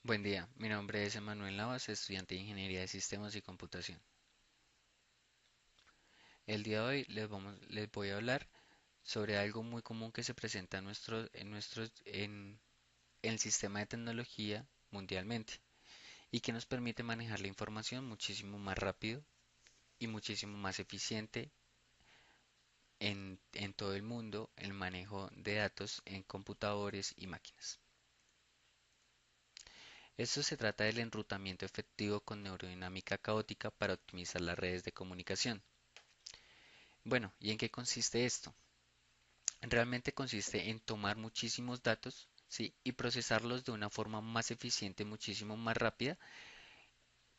Buen día, mi nombre es Emanuel Navas, estudiante de Ingeniería de Sistemas y Computación. El día de hoy les voy a hablar sobre algo muy común que se presenta en el sistema de tecnología mundialmente y que nos permite manejar la información muchísimo más rápido y muchísimo más eficiente en todo el mundo, el manejo de datos en computadores y máquinas. Esto se trata del enrutamiento efectivo con neurodinámica caótica para optimizar las redes de comunicación. Bueno, ¿y en qué consiste esto? Realmente consiste en tomar muchísimos datos, ¿sí? Y procesarlos de una forma más eficiente, muchísimo más rápida,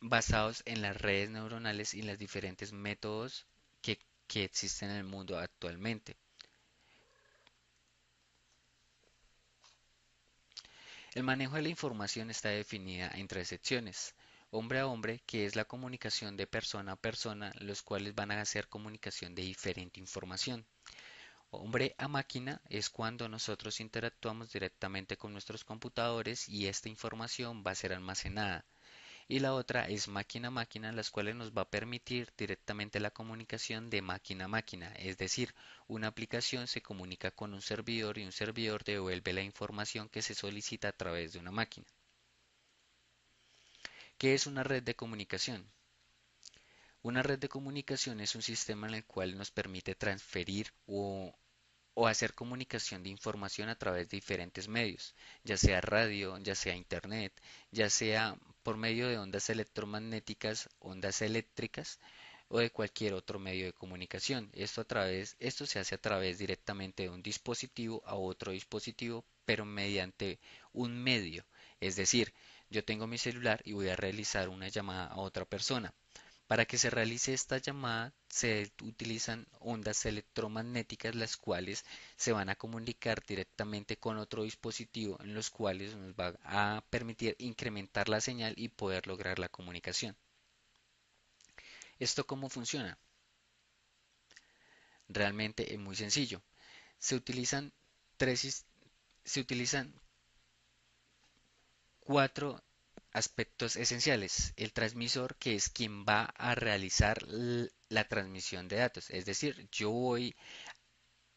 basados en las redes neuronales y los diferentes métodos que existen en el mundo actualmente. El manejo de la información está definida en tres secciones. Hombre a hombre, que es la comunicación de persona a persona, los cuales van a hacer comunicación de diferente información. Hombre a máquina es cuando nosotros interactuamos directamente con nuestros computadores y esta información va a ser almacenada. Y la otra es máquina a máquina, las cuales nos va a permitir directamente la comunicación de máquina a máquina. Es decir, una aplicación se comunica con un servidor y un servidor devuelve la información que se solicita a través de una máquina. ¿Qué es una red de comunicación? Una red de comunicación es un sistema en el cual nos permite transferir o hacer comunicación de información a través de diferentes medios, ya sea radio, ya sea internet, ya sea por medio de ondas electromagnéticas, ondas eléctricas o de cualquier otro medio de comunicación. Esto se hace a través directamente de un dispositivo a otro dispositivo, pero mediante un medio. Es decir, yo tengo mi celular y voy a realizar una llamada a otra persona. Para que se realice esta llamada se utilizan ondas electromagnéticas las cuales se van a comunicar directamente con otro dispositivo en los cuales nos va a permitir incrementar la señal y poder lograr la comunicación. ¿Esto cómo funciona? Realmente es muy sencillo. Se utilizan tres, se utilizan cuatro aspectos esenciales. El transmisor, que es quien va a realizar la transmisión de datos. Es decir, yo voy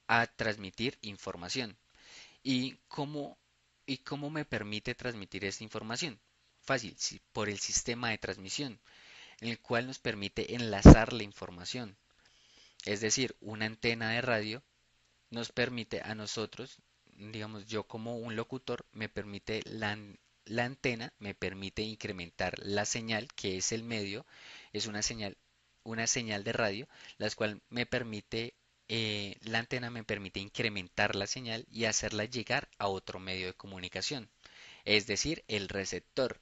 a transmitir información. ¿Y cómo me permite transmitir esta información? Fácil, sí, por el sistema de transmisión, en el cual nos permite enlazar la información. Es decir, una antena de radio nos permite a nosotros, digamos, yo como un locutor, me permite la antena, me permite incrementar la señal, que es el medio, es una señal de radio, la cual me permite, la antena me permite incrementar la señal y hacerla llegar a otro medio de comunicación, es decir, el receptor.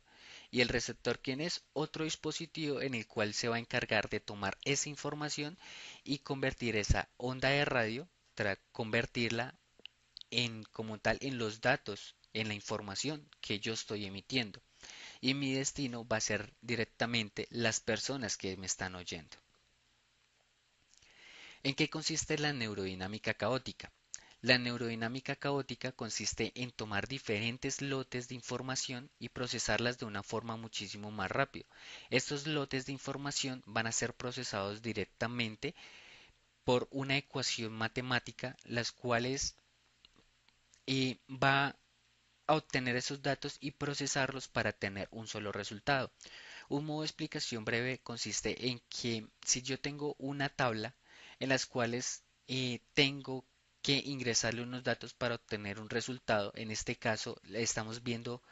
¿Y el receptor quién es? Otro dispositivo en el cual se va a encargar de tomar esa información y convertir esa onda de radio, convertirla en como tal en los datos, en la información que yo estoy emitiendo. Y mi destino va a ser directamente las personas que me están oyendo. ¿En qué consiste la neurodinámica caótica? La neurodinámica caótica consiste en tomar diferentes lotes de información y procesarlas de una forma muchísimo más rápido. Estos lotes de información van a ser procesados directamente por una ecuación matemática, las cuales va a obtener esos datos y procesarlos para tener un solo resultado. Un modo de explicación breve consiste en que si yo tengo una tabla en las cuales tengo que ingresarle unos datos para obtener un resultado, en este caso estamos viendo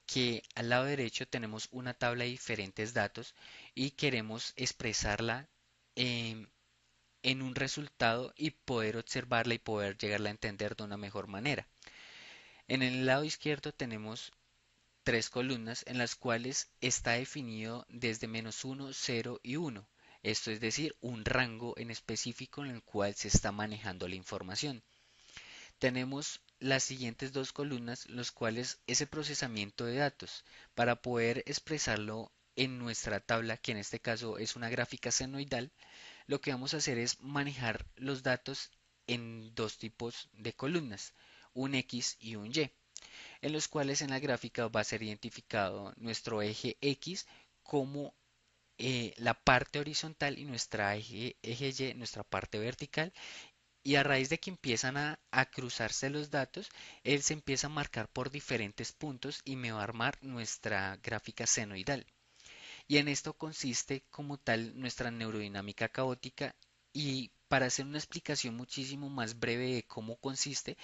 que al lado derecho tenemos una tabla de diferentes datos y queremos expresarla em, en un resultado y poder observarla y poder llegarla a entender de una mejor manera. En el lado izquierdo tenemos tres columnas en las cuales está definido desde -1, 0 y 1. Esto es decir, un rango en específico en el cual se está manejando la información. Tenemos las siguientes dos columnas, los cuales ese procesamiento de datos, para poder expresarlo en nuestra tabla, que en este caso es una gráfica senoidal, lo que vamos a hacer es manejar los datos en dos tipos de columnas, un X y un Y. en los cuales en la gráfica va a ser identificado nuestro eje X como la parte horizontal y nuestra eje Y, nuestra parte vertical. Y a raíz de que empiezan a cruzarse los datos, él se empieza a marcar por diferentes puntos y me va a armar nuestra gráfica senoidal. Y en esto consiste como tal nuestra neurodinámica caótica. Y para hacer una explicación muchísimo más breve de cómo consiste,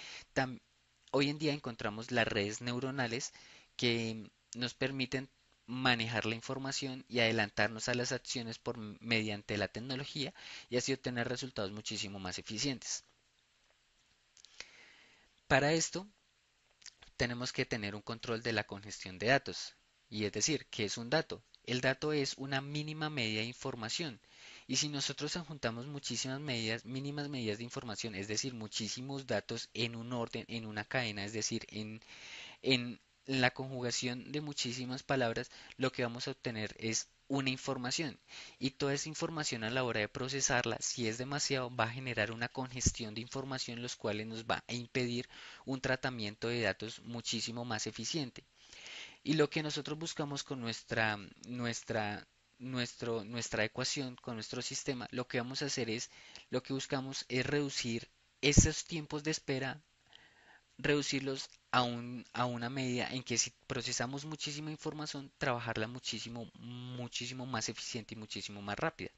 hoy en día encontramos las redes neuronales que nos permiten manejar la información y adelantarnos a las acciones mediante la tecnología y así obtener resultados muchísimo más eficientes. Para esto tenemos que tener un control de la congestión de datos. Y es decir, ¿qué es un dato? El dato es una mínima medida de información. Y si nosotros juntamos muchísimas medidas, mínimas medidas de información, es decir, muchísimos datos en un orden, en una cadena, es decir, en la conjugación de muchísimas palabras, lo que vamos a obtener es una información. Y toda esa información a la hora de procesarla, si es demasiado, va a generar una congestión de información, los cuales nos va a impedir un tratamiento de datos muchísimo más eficiente. Y lo que nosotros buscamos con nuestra ecuación, con nuestro sistema, lo que vamos a hacer es, lo que buscamos es reducir esos tiempos de espera, reducirlos a una medida en que si procesamos muchísima información, trabajarla muchísimo, muchísimo más eficiente y muchísimo más rápida.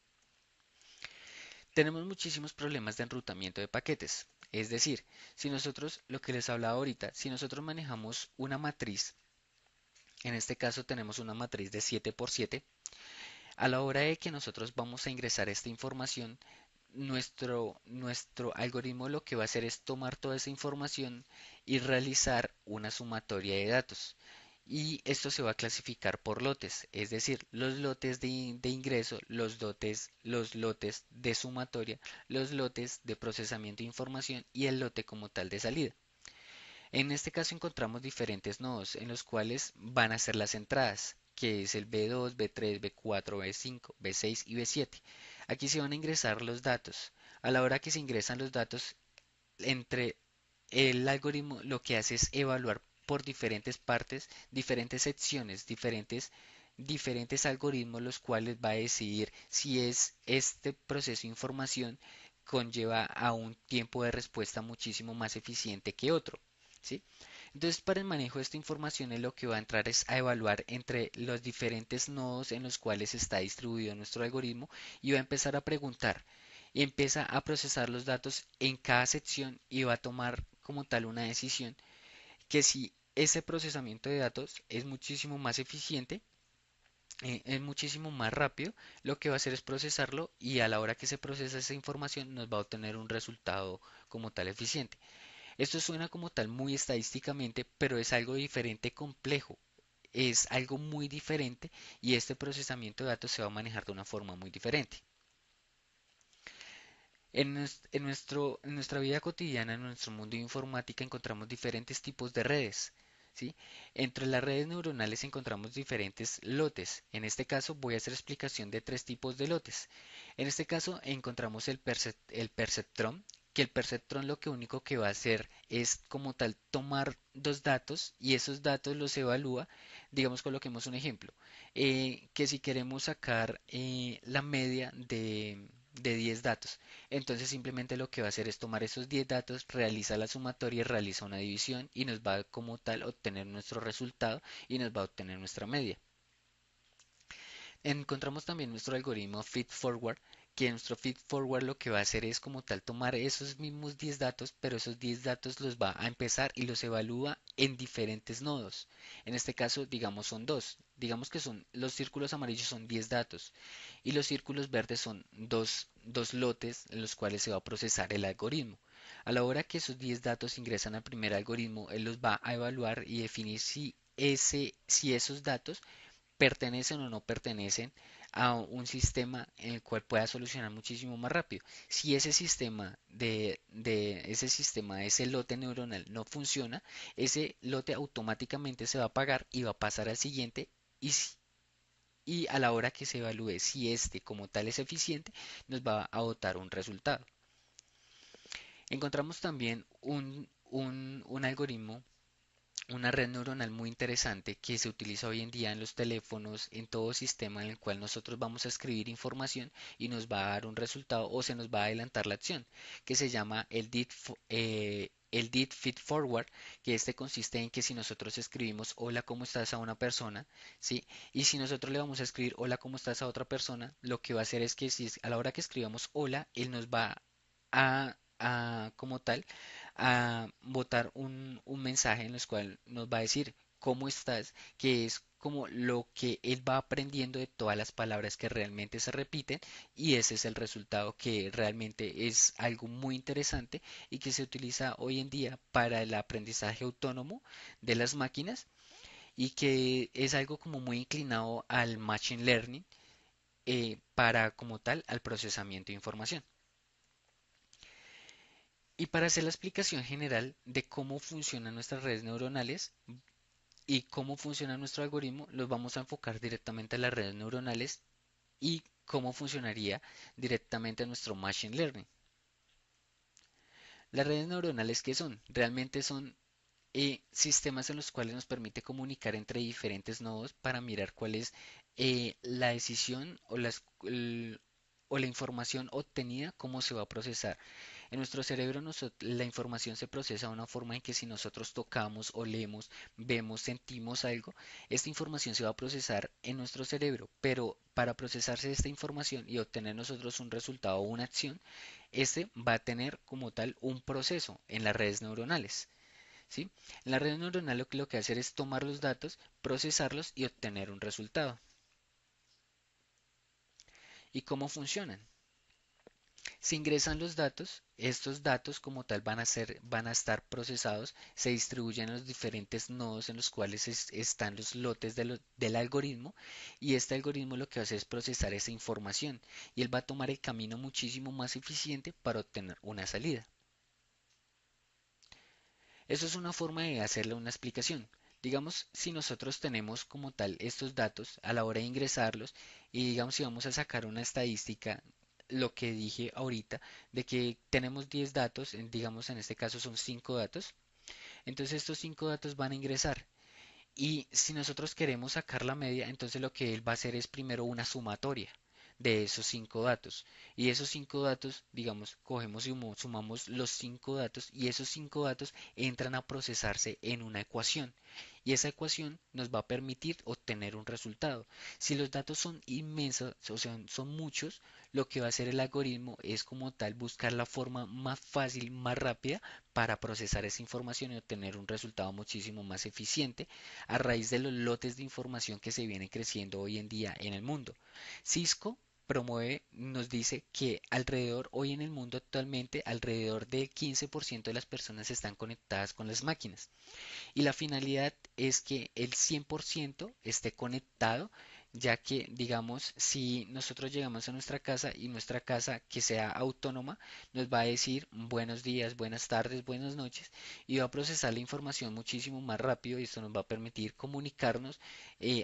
Tenemos muchísimos problemas de enrutamiento de paquetes. Es decir, si nosotros, lo que les hablaba ahorita, si nosotros manejamos una matriz, en este caso tenemos una matriz de 7 por 7, a la hora de que nosotros vamos a ingresar esta información, nuestro algoritmo lo que va a hacer es tomar toda esa información y realizar una sumatoria de datos. Y esto se va a clasificar por lotes, es decir, los lotes de ingreso, los lotes de sumatoria, los lotes de procesamiento de información y el lote como tal de salida. En este caso encontramos diferentes nodos en los cuales van a ser las entradas, que es el B2, B3, B4, B5, B6 y B7. Aquí se van a ingresar los datos. A la hora que se ingresan los datos, entre el algoritmo lo que hace es evaluar por diferentes partes, diferentes secciones, diferentes algoritmos, los cuales va a decidir si es este proceso de información conlleva a un tiempo de respuesta muchísimo más eficiente que otro. ¿Sí? Entonces, para el manejo de esta información, lo que va a entrar es a evaluar entre los diferentes nodos en los cuales está distribuido nuestro algoritmo y va a empezar a preguntar y empieza a procesar los datos en cada sección y va a tomar como tal una decisión que si ese procesamiento de datos es muchísimo más eficiente, es muchísimo más rápido, lo que va a hacer es procesarlo y a la hora que se procesa esa información nos va a obtener un resultado como tal eficiente. Esto suena como tal muy estadísticamente, pero es algo diferente, complejo. Es algo muy diferente y este procesamiento de datos se va a manejar de una forma muy diferente. En nuestra vida cotidiana, en nuestro mundo de informática, encontramos diferentes tipos de redes. ¿Sí? Entre las redes neuronales encontramos diferentes lotes. En este caso voy a hacer explicación de tres tipos de lotes. En este caso encontramos el perceptrón, que el perceptrón lo que único que va a hacer es como tal tomar dos datos y esos datos los evalúa. Digamos, coloquemos un ejemplo, que si queremos sacar la media de 10 datos, entonces simplemente lo que va a hacer es tomar esos 10 datos, realiza la sumatoria, realiza una división y nos va como tal a obtener nuestro resultado y nos va a obtener nuestra media. Encontramos también nuestro algoritmo feed forward, que nuestro feed forward lo que va a hacer es como tal tomar esos mismos 10 datos, pero esos 10 datos los va a empezar y los evalúa en diferentes nodos. En este caso, digamos, son dos. Digamos que son los círculos amarillos son 10 datos y los círculos verdes son dos lotes en los cuales se va a procesar el algoritmo. A la hora que esos 10 datos ingresan al primer algoritmo, él los va a evaluar y definir si esos datos pertenecen o no pertenecen a un sistema en el cual pueda solucionar muchísimo más rápido. Si ese sistema de ese lote neuronal no funciona, ese lote automáticamente se va a apagar y va a pasar al siguiente y a la hora que se evalúe si este como tal es eficiente, nos va a botar un resultado. Encontramos también un algoritmo Una red neuronal muy interesante que se utiliza hoy en día en los teléfonos, en todo sistema en el cual nosotros vamos a escribir información y nos va a dar un resultado o se nos va a adelantar la acción, que se llama el Deep Feed Forward, que este consiste en que si nosotros escribimos hola, ¿cómo estás? A una persona, ¿sí? Y si nosotros le vamos a escribir hola, ¿cómo estás? A otra persona, lo que va a hacer es que si es- a la hora que escribamos hola, él nos va como tal a botar un mensaje en el cual nos va a decir cómo estás, que es como lo que él va aprendiendo de todas las palabras que realmente se repiten y ese es el resultado que realmente es algo muy interesante y que se utiliza hoy en día para el aprendizaje autónomo de las máquinas y que es algo como muy inclinado al machine learning para como tal al procesamiento de información. Y para hacer la explicación general de cómo funcionan nuestras redes neuronales y cómo funciona nuestro algoritmo, los vamos a enfocar directamente a las redes neuronales y cómo funcionaría directamente a nuestro machine learning. Las redes neuronales, ¿qué son? Realmente son sistemas en los cuales nos permite comunicar entre diferentes nodos para mirar cuál es la decisión o la información obtenida, cómo se va a procesar. En nuestro cerebro la información se procesa de una forma en que si nosotros tocamos, olemos, vemos, sentimos algo, esta información se va a procesar en nuestro cerebro, pero para procesarse esta información y obtener nosotros un resultado o una acción, este va a tener como tal un proceso en las redes neuronales. ¿Sí? En la red neuronal lo que hacer es tomar los datos, procesarlos y obtener un resultado. ¿Y cómo funcionan? Se ingresan los datos, estos datos como tal van a estar procesados, se distribuyen en los diferentes nodos en los cuales están los lotes del algoritmo y este algoritmo lo que hace es procesar esa información y él va a tomar el camino muchísimo más eficiente para obtener una salida. Eso es una forma de hacerle una explicación. Digamos, si nosotros tenemos como tal estos datos a la hora de ingresarlos y digamos si vamos a sacar una estadística, lo que dije ahorita, de que tenemos 10 datos, digamos en este caso son 5 datos, entonces estos 5 datos van a ingresar. Y si nosotros queremos sacar la media, entonces lo que él va a hacer es primero una sumatoria de esos 5 datos. Y esos 5 datos, digamos, cogemos y sumamos los 5 datos y esos 5 datos entran a procesarse en una ecuación. Y esa ecuación nos va a permitir obtener un resultado. Si los datos son inmensos, o sea, son muchos, lo que va a hacer el algoritmo es como tal buscar la forma más fácil, más rápida para procesar esa información y obtener un resultado muchísimo más eficiente a raíz de los lotes de información que se vienen creciendo hoy en día en el mundo. Cisco promueve, nos dice que alrededor, hoy en el mundo actualmente, alrededor del 15% de las personas están conectadas con las máquinas. Y la finalidad es que el 100% esté conectado, ya que, digamos, si nosotros llegamos a nuestra casa y nuestra casa que sea autónoma, nos va a decir buenos días, buenas tardes, buenas noches, y va a procesar la información muchísimo más rápido y esto nos va a permitir comunicarnos,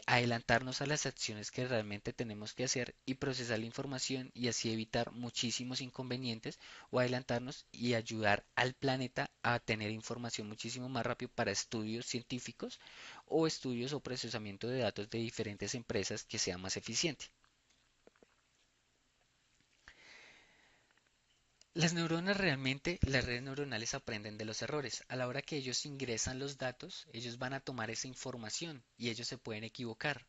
adelantarnos a las acciones que realmente tenemos que hacer y procesar la información y así evitar muchísimos inconvenientes o adelantarnos y ayudar al planeta a tener información muchísimo más rápido para estudios científicos o estudios o procesamiento de datos de diferentes empresas que sea más eficiente. Las redes neuronales aprenden de los errores. A la hora que ellos ingresan los datos, ellos van a tomar esa información y ellos se pueden equivocar.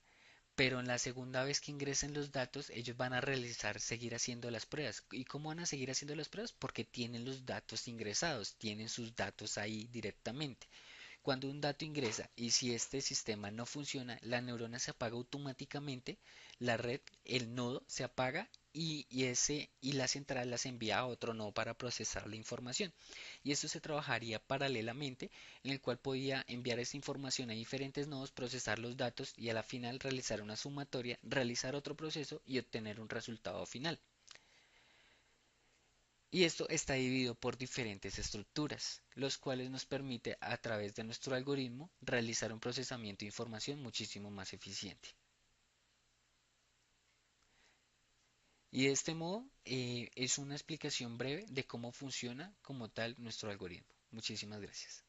Pero en la segunda vez que ingresen los datos, ellos van a realizar, seguir haciendo las pruebas. ¿Y cómo van a seguir haciendo las pruebas? Porque tienen los datos ingresados, tienen sus datos ahí directamente. Cuando un dato ingresa y si este sistema no funciona, la neurona se apaga automáticamente, la red, el nodo se apaga y la central las envía a otro nodo para procesar la información. Y esto se trabajaría paralelamente, en el cual podía enviar esa información a diferentes nodos, procesar los datos y a la final realizar una sumatoria, realizar otro proceso y obtener un resultado final. Y esto está dividido por diferentes estructuras, los cuales nos permite a través de nuestro algoritmo realizar un procesamiento de información muchísimo más eficiente. Y de este modo es una explicación breve de cómo funciona como tal nuestro algoritmo. Muchísimas gracias.